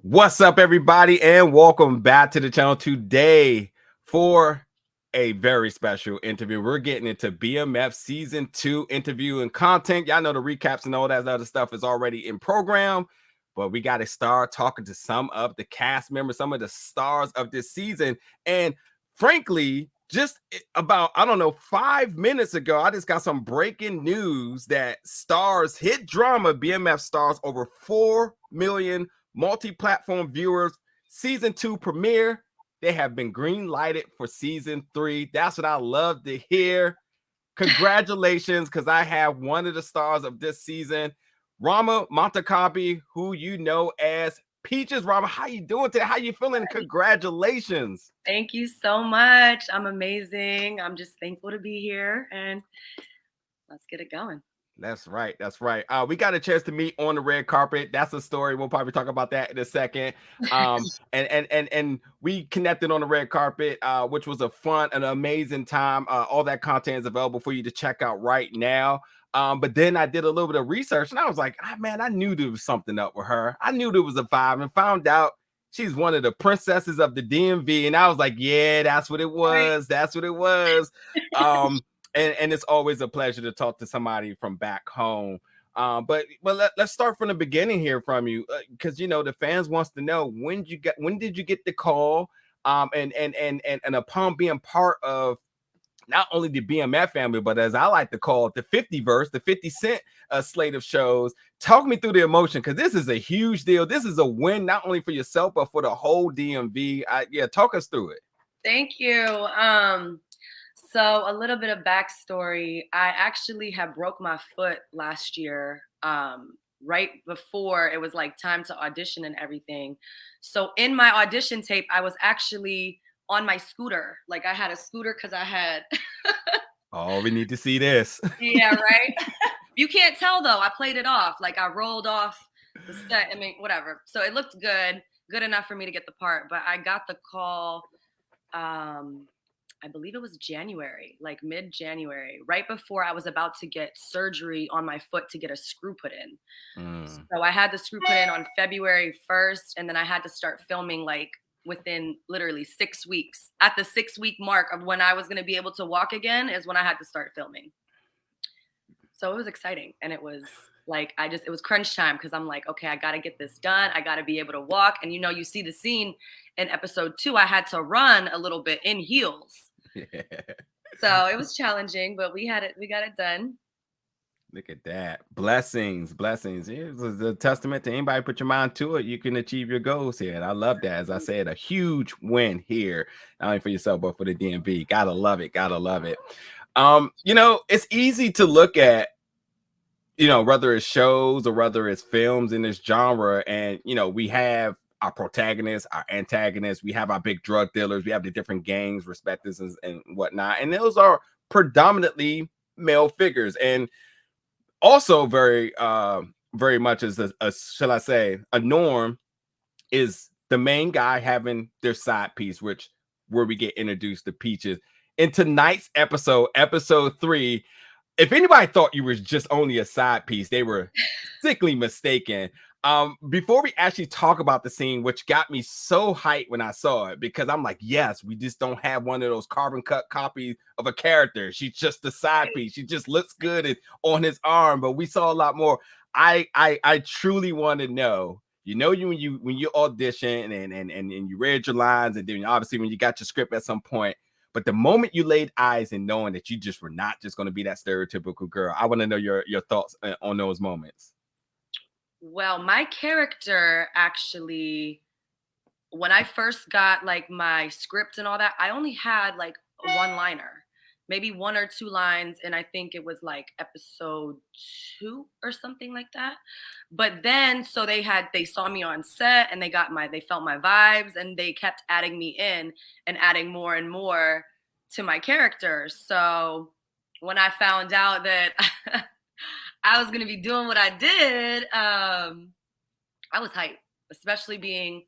What's up, everybody, and welcome back to the channel today for a very special interview. We're getting into BMF Season 2 interview and content. Y'all know the recaps and all that other stuff is already in program, but we got to start talking to some of the cast members, some of the stars of this season. And frankly, just about, 5 minutes ago, I just got some breaking news that STARZ hit drama BMF stars over 4 million multi-platform viewers. Season 2 premiere. They have been green lighted for season 3. That's what I love to hear. Congratulations, because I have one of the stars of this season, Rama Montakhabi, who you know as Peaches. Rama, how you doing today? How you feeling? Congratulations. Thank you so much. I'm amazing. I'm just thankful to be here, and let's get it going. That's right. That's right. We got a chance to meet on the red carpet. That's a story. We'll probably talk about that in a second. And we connected on the red carpet, which was an amazing time. All that content is available for you to check out right now. But then I did a little bit of research, and I was like, man, I knew there was something up with her. I knew there was a vibe, and found out she's one of the princesses of the DMV. And I was like, yeah, that's what it was. That's what it was. And it's always a pleasure to talk to somebody from back home. But let's start from the beginning here from you, because the fans wants to know when did you get the call, and upon being part of not only the BMF family, but as I like to call it, the 50 verse, the 50 Cent slate of shows. Talk me through the emotion, because this is a huge deal. This is a win not only for yourself but for the whole DMV. Talk us through it. Thank you. So a little bit of backstory. I actually had broke my foot last year, right before it was like time to audition and everything. So in my audition tape, I was actually on my scooter. Like I had a scooter because I had. Oh, we need to see this. Yeah, right. You can't tell though. I played it off. Like I rolled off the set. I mean, whatever. So it looked good enough for me to get the part. But I got the call. I believe it was January, like mid-January, right before I was about to get surgery on my foot to get a screw put in. So I had the screw put in on February 1st, and then I had to start filming like within literally 6 weeks. At the 6-week mark of when I was going to be able to walk again is when I had to start filming. So it was exciting, and it was like it was crunch time, because I'm like, okay, I got to get this done. I got to be able to walk. And you see the scene in episode 2, I had to run a little bit in heels. Yeah. So it was challenging, but we got it done. Look at that. Blessings. It was a testament to anybody put your mind to it. You can achieve your goals here. And I love that. As I said, a huge win here, not only for yourself, but for the DMV. Gotta love it. It's easy to look at, whether it's shows or whether it's films in this genre. And, we have our protagonists, our antagonists, we have our big drug dealers, we have the different gangs, respectives, and whatnot. And those are predominantly male figures. And also very much as shall I say, a norm is the main guy having their side piece, where we get introduced to Peaches. In tonight's episode 3, if anybody thought you were just only a side piece, they were sickly mistaken. Before we actually talk about the scene, which got me so hyped when I saw it, because I'm like, yes, we just don't have one of those carbon cut copies of a character. She's just a side piece. She just looks good on his arm, but we saw a lot more. I truly want to know, when you audition and you read your lines, and then obviously when you got your script at some point, but the moment you laid eyes and knowing that you just were not just going to be that stereotypical girl, I want to know your thoughts on those moments. Well, my character actually, when I first got like my script and all that, I only had like a one-liner, maybe 1 or 2 lines. And I think it was like episode 2 or something like that. But then, so they saw me on set, and they felt my vibes, and they kept adding me in and adding more and more to my character. So when I found out that I was going to be doing what I did, I was hyped, especially being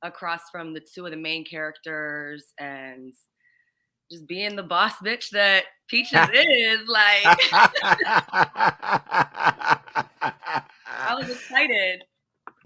across from the 2 of the main characters and just being the boss bitch that Peaches is. Like, I was excited.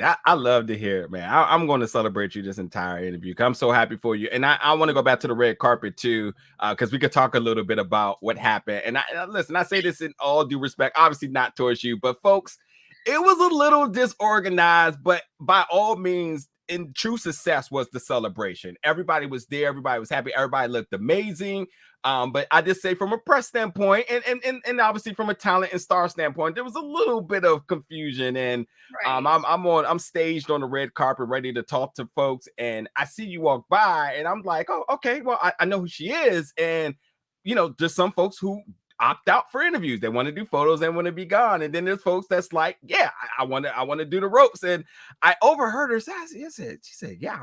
I love to hear it, man. I'm going to celebrate you this entire interview. I'm so happy for you, and I want to go back to the red carpet too, because we could talk a little bit about what happened. And listen, I say this in all due respect, obviously not towards you, but folks, it was a little disorganized, but by all means, in true success was the celebration. Everybody was there, everybody was happy, everybody looked amazing. But I just say from a press standpoint and obviously from a talent and star standpoint, there was a little bit of confusion. And Right. I'm staged on the red carpet, ready to talk to folks, and I see you walk by, and I'm like, oh, okay, well, I know who she is, and there's some folks who opt out for interviews. They want to do photos and want to be gone, and then there's folks that's like, yeah, I want to do the ropes. And I overheard her say, she said, yeah,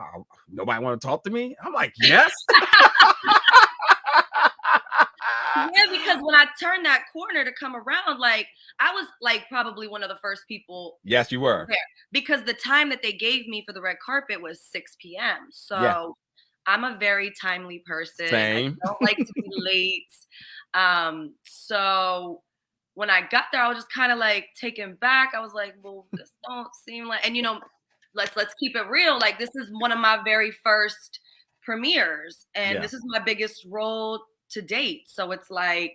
nobody want to talk to me. I'm like, yes. Yeah, because when I turned that corner to come around, like I was like probably one of the first people Yes, you were. there because the time that they gave me for the red carpet was 6 p.m. Yeah, So I'm a very timely person. I same. don't like to be late. So when I got there, I was just kind of like taken back. I was like, well, this don't seem like, and let's keep it real. Like this is one of my very first premieres, and Yeah. this is my biggest role to date. So it's like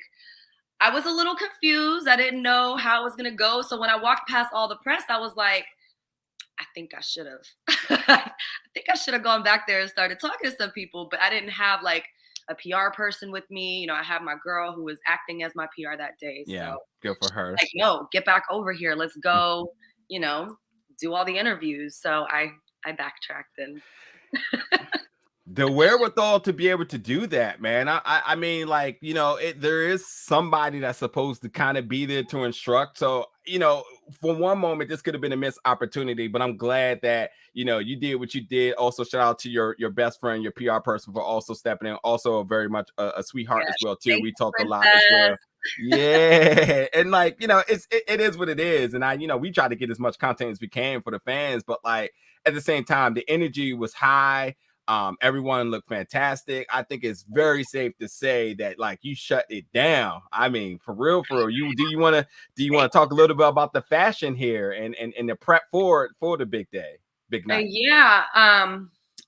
I was a little confused. I didn't know how it was gonna go. So when I walked past all the press, I was like, I think I should have. I think I should have gone back there and started talking to some people, but I didn't have like a PR person with me. I have my girl who was acting as my PR that day. Yeah, So good for her. like, no, get back over here. Let's go, do all the interviews. So I backtracked and The wherewithal to be able to do that, man. I mean, like, there is somebody that's supposed to kind of be there to instruct. So, for one moment, this could have been a missed opportunity, but I'm glad that you did what you did. Also, shout out to your best friend, your PR person, for also stepping in. Also, a very much a sweetheart yeah, as well too. thank We you, talked a lot as princess. well. Yeah, and like it is what it is, and we try to get as much content as we can for the fans, but like at the same time, the energy was high. Everyone looked fantastic. I think it's very safe to say that like you shut it down. I mean, for real, for real. Do you want to talk a little bit about the fashion here and the prep for the big day, big night? Yeah,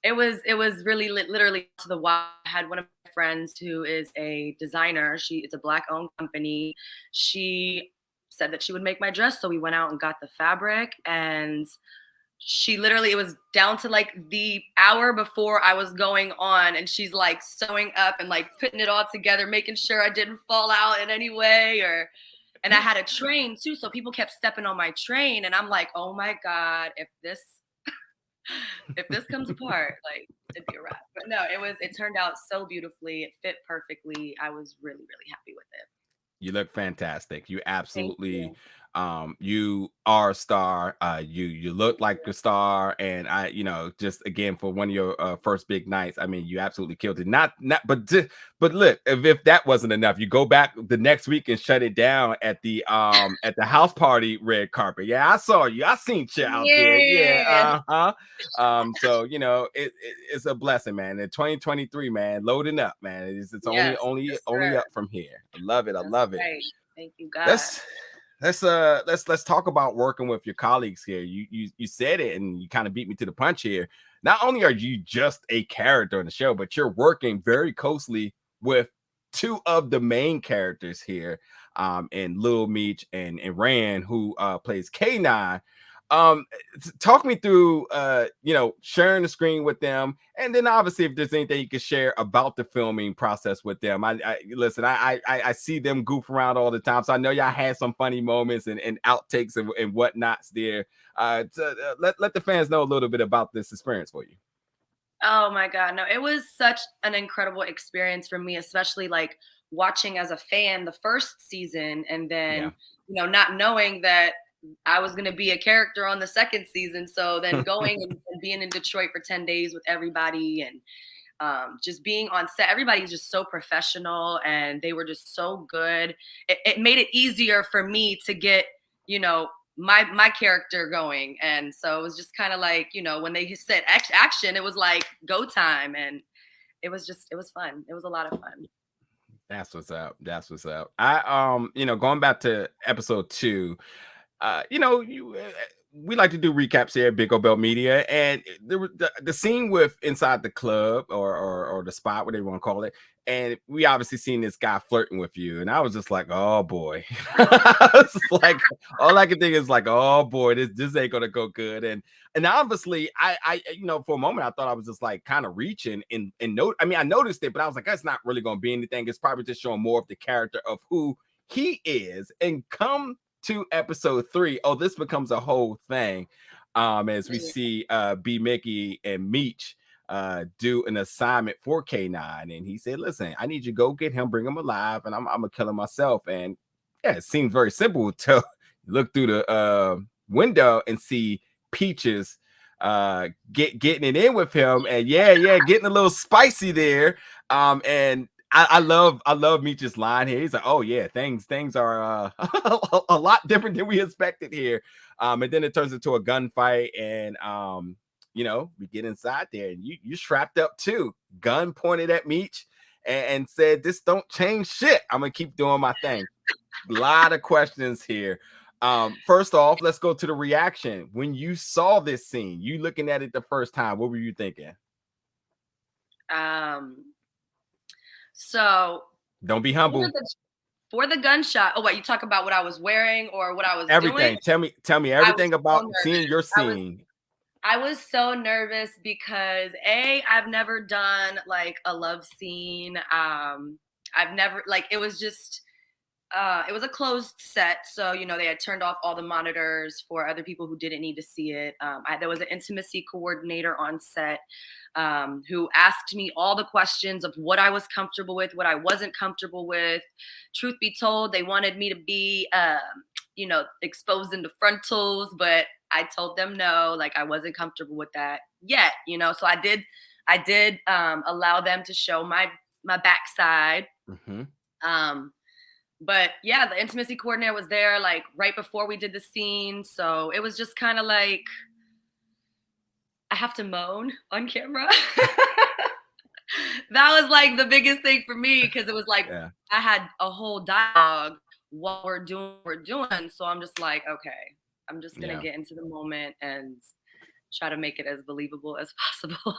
it was really literally to the wire. I had one of my friends who is a designer. It's a black owned company. She said that she would make my dress, so we went out and got the fabric, and she literally, it was down to like the hour before I was going on, and she's like sewing up and like putting it all together, making sure I didn't fall out in any way. And I had a train too, so people kept stepping on my train, and I'm like, oh my god, if this comes apart, like it'd be a wrap. But no, it turned out so beautifully. It fit perfectly. I was really, really happy with it. You look fantastic. You Thank absolutely you. you are a star. You look Thank like you. a star, and just again for one of your first big nights, I mean, you absolutely killed it. But look, if that wasn't enough, you go back the next week and shut it down at the house party red carpet. Yeah, I saw you. I seen you out there. Yeah. Yeah, so it's a blessing, man. In 2023, man, loading up, man. It's only Yes. only Yes, only sir. up from here. I love it. I That's love it. right. Thank you, God. Let's let's talk about working with your colleagues here. You said it, and you kind of beat me to the punch here. Not only are you just a character in the show, but you're working very closely with two of the main characters here, and Lil Meech and Rand, who plays K9. Um, Talk me through sharing the screen with them, and then obviously if there's anything you can share about the filming process with them. I listen, I see them goof around all the time, so I know y'all had some funny moments and outtakes and whatnots there. Let the fans know a little bit about this experience for you. Oh my God. No, it was such an incredible experience for me, especially like watching as a fan the first season and Yeah. then, not knowing that I was going to be a character on the second season. So then going and being in Detroit for 10 days with everybody and just being on set, everybody's just so professional and they were just so good. It made it easier for me to get, you know, my character going. And so it was just kind of like, when they said action, it was like go time. And it was fun. It was a lot of fun. That's what's up. That's what's up. Going back to episode 2, you we like to do recaps here at Big O Bell Media, and there was the scene with inside the club or the spot, whatever you want to call it, and we obviously seen this guy flirting with you, and I was just like, oh boy. I was like, all I can think is like, oh boy, this ain't gonna go good. And obviously I for a moment I thought I was just like kind of reaching and note. I mean, I noticed it, but I was like, that's not really gonna be anything. It's probably just showing more of the character of who he is. And come to episode 3, oh, this becomes a whole thing. As we see B Mickey and Meech do an assignment for K9, and he said, listen, I need you to go get him, bring him alive, and I'm gonna kill him myself. And yeah, it seems very simple to look through the window and see Peaches getting it in with him, and getting a little spicy there. And I love Meech's line here. He's like, oh yeah, things are a lot different than we expected here. And then it turns into a gunfight, and we get inside there, and you strapped up too, gun pointed at Meech, and said, this don't change shit. I'm gonna keep doing my thing. A lot of questions here. First off, let's go to the reaction. When you saw this scene, you looking at it the first time, what were you thinking? So don't be humble. For the gunshot. Oh, wait, you talk about what I was wearing or what I was everything. doing? Tell me everything about seeing your scene. I was so nervous because I've never done like a love scene. I've never it was just it was a closed set, so they had turned off all the monitors for other people who didn't need to see it. There was an intimacy coordinator on set who asked me all the questions of what I was comfortable with, what I wasn't comfortable with. Truth be told, they wanted me to be exposed in the frontals, but I told them no, like I wasn't comfortable with that yet. So I did allow them to show my backside. Mm-hmm. But yeah, the intimacy coordinator was there like right before we did the scene. So it was just kind of like, I have to moan on camera. That was like the biggest thing for me, because it was like, I had a whole dialogue while we're doing. So I'm just like, okay, I'm just going to get into the moment and try to make it as believable as possible.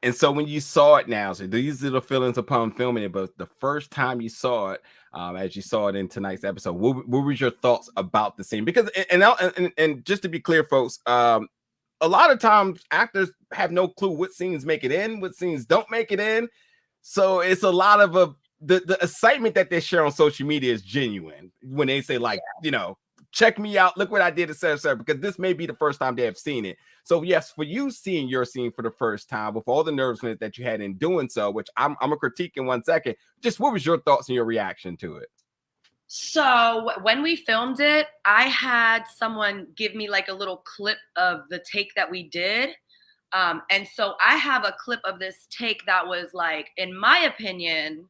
And so when you saw it now, so these are the feelings upon filming it, but the first time you saw it, as you saw it in tonight's episode, what was your thoughts about the scene? Because and just to be clear, folks, a lot of times actors have no clue what scenes make it in, what scenes don't make it in. So it's a lot of the excitement that they share on social media is genuine when they say like, check me out, look what I did, etc., because this may be the first time they have seen it. So yes, for you seeing your scene for the first time with all the nervousness that you had in doing so, which I'm a critique in 1 second, just what was your thoughts and your reaction to it? So when we filmed it, I had someone give me like a little clip of the take that we did. And so I have a clip of this take that was like, in my opinion,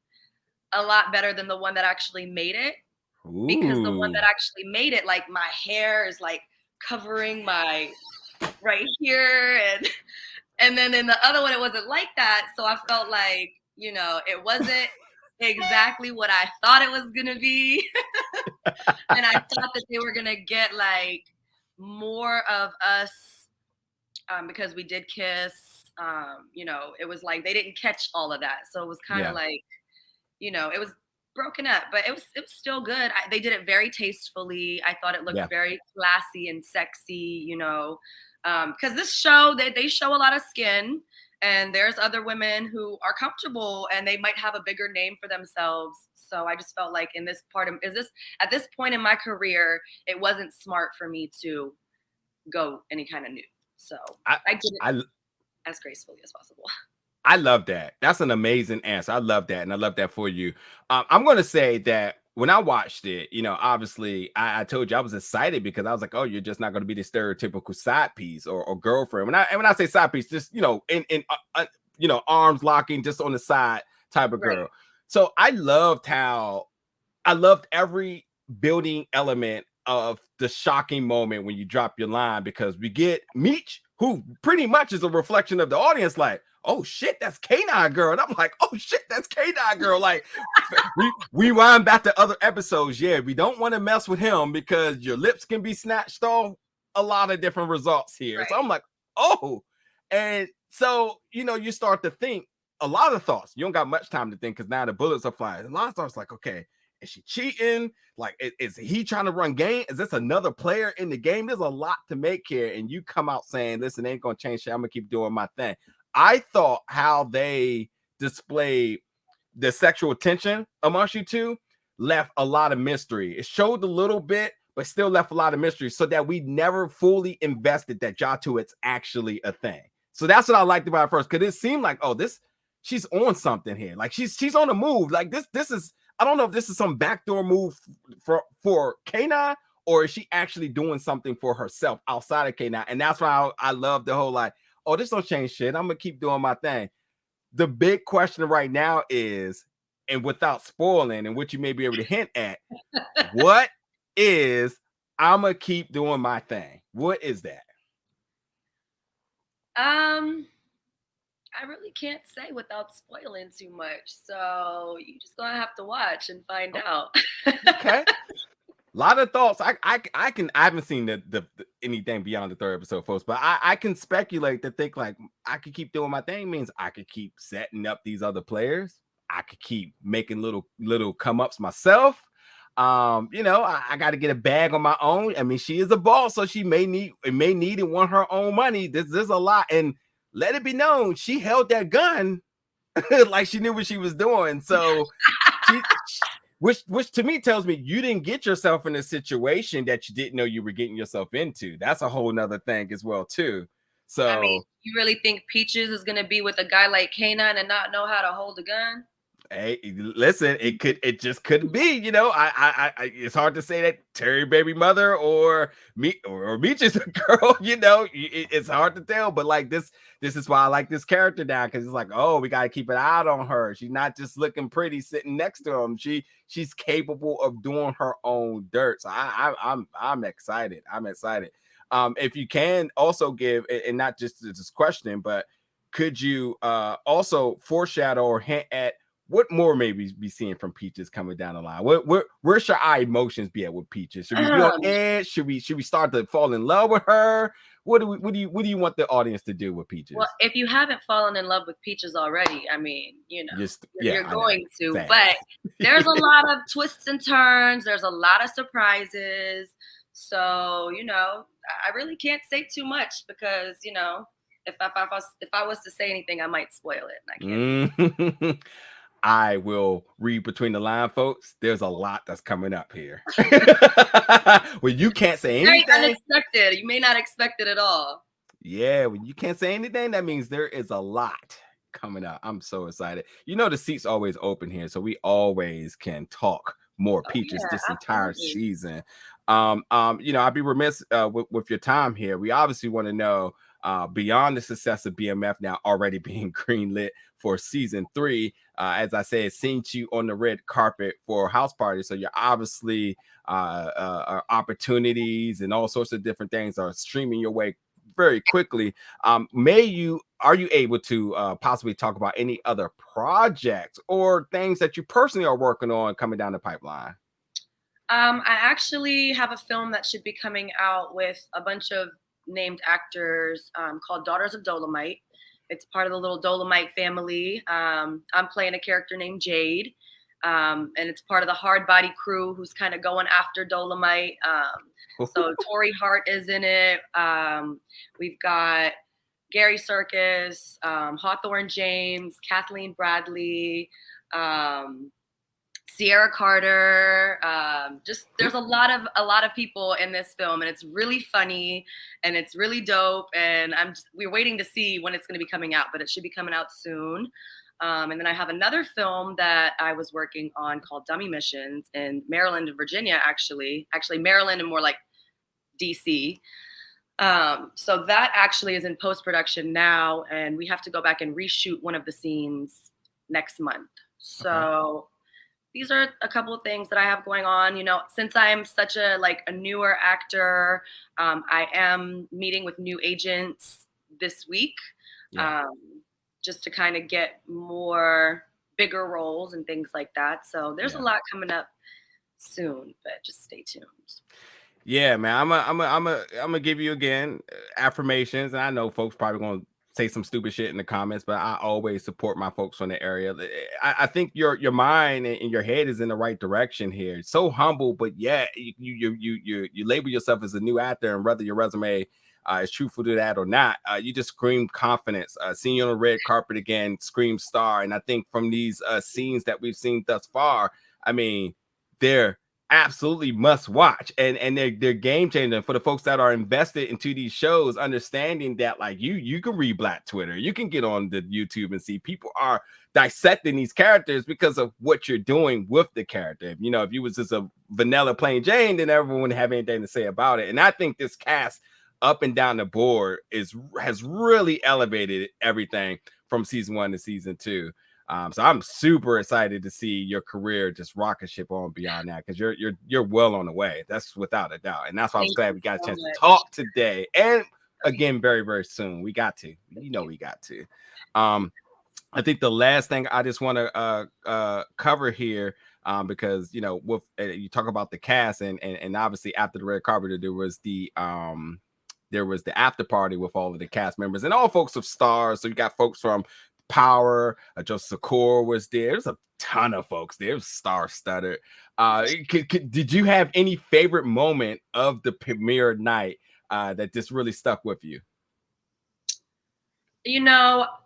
a lot better than the one that actually made it. Ooh. Because the one that actually made it, like my hair is like covering my right here, and then in the other one it wasn't like that. So I felt like, it wasn't exactly what I thought it was gonna be. And I thought that they were gonna get like more of us, because we did kiss. It was like they didn't catch all of that. So it was kind of like, it was broken up, but it was still good. They did it very tastefully. I thought it looked very classy and sexy, because this show, they show a lot of skin, and there's other women who are comfortable and they might have a bigger name for themselves. So I just felt like at this point in my career, it wasn't smart for me to go any kind of nude. So I did it as gracefully as possible. I love that. That's an amazing answer. I love that. And I love that for you. I'm going to say that when I watched it, obviously I told you I was excited because I was like, oh, you're just not going to be the stereotypical side piece or girlfriend. When I say side piece, just, in arms locking just on the side type of girl. Right. So I loved every building element of the shocking moment when you drop your line, because we get Meech, who pretty much is a reflection of the audience, like, oh shit, that's K9 girl. And I'm like, oh shit, that's K9 girl. Like, we wind back to other episodes. Yeah, we don't want to mess with him because your lips can be snatched off. A lot of different results here. Right. So I'm like, oh. And so, you start to think a lot of thoughts. You don't got much time to think because now the bullets are flying. A lot of thoughts like, okay, is she cheating? Like, is he trying to run game? Is this another player in the game? There's a lot to make here. And you come out saying, listen, ain't going to change shit. I'm going to keep doing my thing. I thought how they displayed the sexual tension amongst you two left a lot of mystery. It showed a little bit, but still left a lot of mystery so that we never fully invested that y'all two, it's actually a thing. So that's what I liked about it first, because it seemed like, oh, she's on something here. Like she's on a move. Like this is, I don't know if this is some backdoor move for K9, or is she actually doing something for herself outside of K9? And that's why I love the whole like, oh, this don't change shit. I'm gonna keep doing my thing. The big question right now is, and without spoiling, and what you may be able to hint at, what is I'm gonna keep doing my thing? What is that? I really can't say without spoiling too much. So you just gonna have to watch and find out. Okay. A lot of thoughts. I haven't seen the anything beyond the third episode, folks, but I can speculate to think like I could keep doing my thing means I could keep setting up these other players. I could keep making little come ups myself. I got to get a bag on my own. I mean, she is a boss, so she may need and want her own money. There's a lot, and let it be known she held that gun like she knew what she was doing. So, which to me tells me you didn't get yourself in a situation that you didn't know you were getting yourself into. That's a whole nother thing as well too. So, I mean, you really think Peaches is gonna be with a guy like K9 and not know how to hold a gun? Hey, listen, it just could be, I it's hard to say that Terry baby mother or Meech is a girl, it's hard to tell, but like this is why I like this character now, because it's like, oh, we got to keep an eye on her. She's not just looking pretty sitting next to him. She's capable of doing her own dirt. So I'm excited. I'm excited. If you can also give, and not just this question, but could you also foreshadow or hint at what more maybe be seeing from Peaches coming down the line? Where should our emotions be at with Peaches? Should we be on edge? Should we start to fall in love with her? What do you want the audience to do with Peaches? Well, if you haven't fallen in love with Peaches already, I mean, you're going to. Sad. But there's a lot of twists and turns. There's a lot of surprises. So I really can't say too much because if I was to say anything, I might spoil it. And I can't. I will read between the line, folks. There's a lot that's coming up here. Well, you can't say anything. Very unexpected. You may not expect it at all. Yeah, when you can't say anything, that means there is a lot coming up. I'm so excited. The seat's always open here, so we always can talk more Peaches this entire season. I'd be remiss with your time here. We obviously want to know, beyond the success of BMF now already being greenlit for season 3, as I said, seen you on the red carpet for House Party. So you're obviously opportunities and all sorts of different things are streaming your way very quickly. Are you able to possibly talk about any other projects or things that you personally are working on coming down the pipeline? I actually have a film that should be coming out with a bunch of named actors called Daughters of Dolomite. It's part of the little Dolomite family. I'm playing a character named Jade, and it's part of the hard body crew who's kind of going after Dolomite. So Tori Hart is in it. We've got Gary Serkis, Hawthorne James, Kathleen Bradley, Sierra Carter. There's a lot of people in this film, and it's really funny and it's really dope. And we're waiting to see when it's going to be coming out, but it should be coming out soon. And then I have another film that I was working on called Dummy Missions in Maryland and Virginia, actually Maryland and more like DC. So that actually is in post-production now, and we have to go back and reshoot one of the scenes next month. So these are a couple of things that I have going on. Since I'm such a newer actor, I am meeting with new agents this week, Yeah. just to kind of get more bigger roles and things like that. So there's a Yeah. lot coming up soon, but just stay tuned. Yeah, man. I'm gonna give you again affirmations, and I know folks probably gonna say some stupid shit in the comments, but I always support my folks from the area. I think your mind and your head is in the right direction here. It's so humble, but yeah, you label yourself as a new actor, and whether your resume is truthful to that or not, you just scream confidence. Seeing you on the red carpet again, scream star, and I think from these scenes that we've seen thus far, I mean, they're absolutely must watch, and they're game changing for the folks that are invested into these shows, understanding that like you can read Black Twitter, you can get on the YouTube and see people are dissecting these characters because of what you're doing with the character. You know, if you was just a vanilla plain Jane, then everyone wouldn't have anything to say about it. And I think this cast up and down the board has really elevated everything from season 1 to season 2. So I'm super excited to see your career just rocket ship on beyond that, because you're well on the way. That's without a doubt, and that's why I was glad we got a chance to talk today. And again, very very soon, we got to, we got to. I think the last thing I just want to cover here, because with you talk about the cast, and obviously after the red carpet there was the after party with all of the cast members and all folks of STARZ. So you got folks from Power, Joseph Secor was there. There's a ton of folks there. It was star-studded. Did you have any favorite moment of the premiere night that just really stuck with you?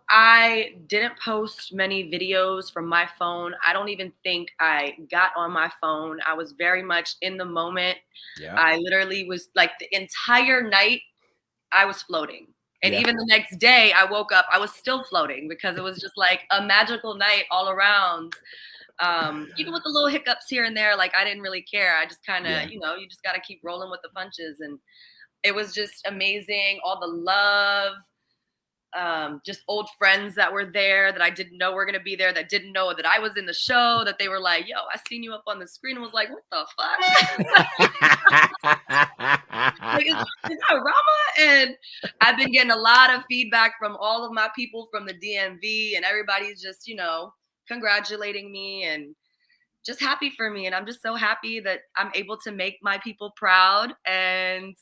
I didn't post many videos from my phone. I don't even think I got on my phone. I was very much in the moment. Yeah. I literally was like the entire night I was floating. And even the next day I woke up, I was still floating because it was just like a magical night all around. Even with the little hiccups here and there, like I didn't really care. I just kind of, you just got to keep rolling with the punches. And it was just amazing. All the love, just old friends that were there that I didn't know were going to be there, that didn't know that I was in the show, that they were like, yo, I seen you up on the screen, and was like, what the fuck? Like, is that Rama? And I've been getting a lot of feedback from all of my people from the DMV, and everybody's just, congratulating me and just happy for me. And I'm just so happy that I'm able to make my people proud, and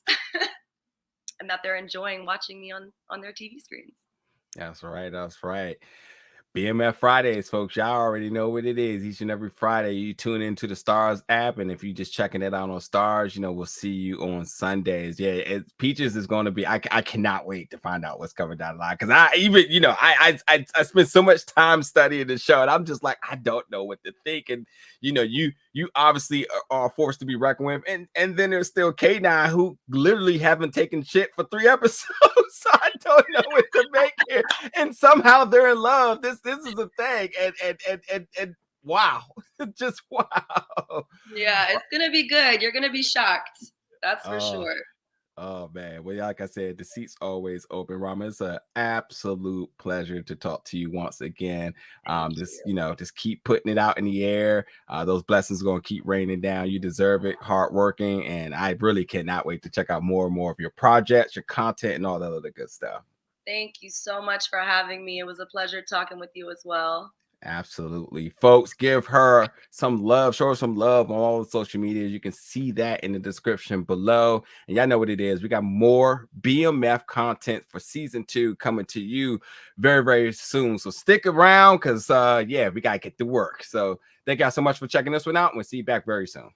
and that they're enjoying watching me on their TV screens. That's right. That's right. BMF Fridays, folks. Y'all already know what it is. Each and every Friday, you tune into the STARZ app, and if you just checking it out on STARZ, we'll see you on Sundays. Yeah, Peaches is going to be. I cannot wait to find out what's coming down the line, because I even I spent so much time studying the show, and I'm just like, I don't know what to think. And you obviously are forced to be reckoned with, and then there's still K9, who literally haven't taken shit for 3 episodes. So I don't know what to make here, and somehow they're in love. This is a thing, and wow, just wow. Yeah, it's gonna be good. You're gonna be shocked. That's for sure. Oh man, well, like I said, the seat's always open, Rama. It's an absolute pleasure to talk to you once again. Just keep putting it out in the air. Those blessings are gonna keep raining down. You deserve it. Hardworking, and I really cannot wait to check out more and more of your projects, your content, and all that other good stuff. Thank you so much for having me. It was a pleasure talking with you as well. Absolutely. Folks, give her some love. Show her some love on all the social medias. You can see that in the description below. And y'all know what it is. We got more BMF content for season 2 coming to you very, very soon. So stick around, because we got to get to work. So thank y'all so much for checking this one out, and we'll see you back very soon.